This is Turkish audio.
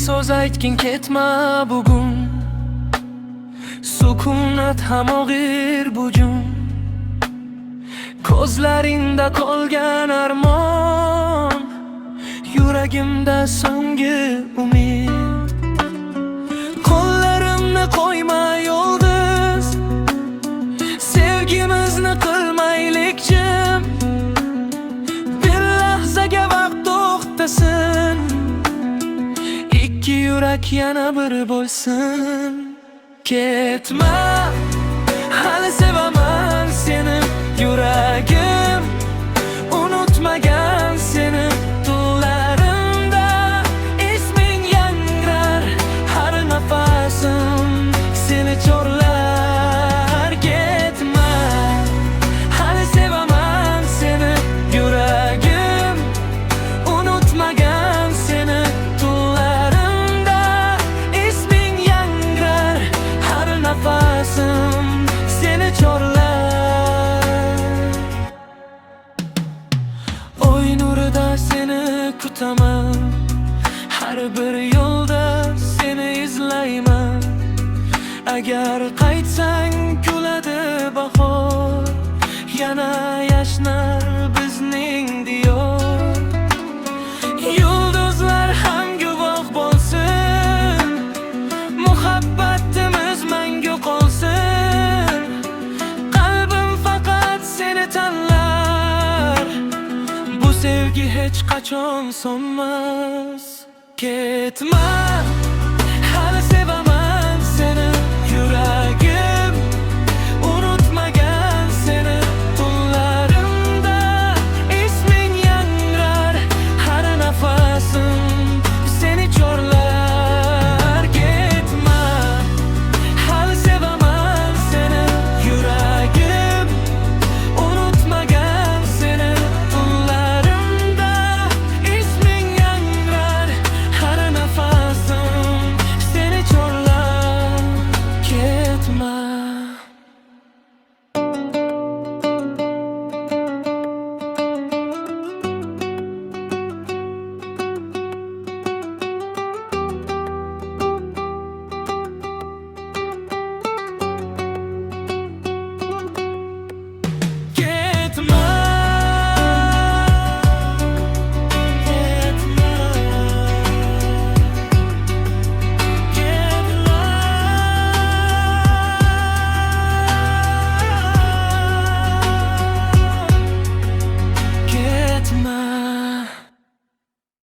so'z aytgin ketma bugun. Sukunat ham og'ir bujun. Ko'zlaringda qolgan armon, yuragimda so'nggi umid. Qo'llarimni qo'yma yulduz, sevgimizni qilmaylik jim. Bir lahzaga vaqt to'xtasin, ikki yurak yana bir bo'lsin. Ketma, hali sevaman seni, yuragim unutmagan seni. Tunlarimda isming yangrar, har nafasim seni chorlar. Ketma, hali sevaman seni, yuragim unutmagan seni. Tunlarimda isming yangrar, har nafasim seni chorlar. Oy nurida seni kutaman, har bir yo'lda seni izlayman. Agar qaytsang kuladi bahor, yana yashnar bizning diyor. Yulduzlar ham guvoh bo'lsin, muhabbatimiz mangu qolsin. Qalbim faqat seni tanlar, bu sevgi hech qachon so'nmas. Ketma,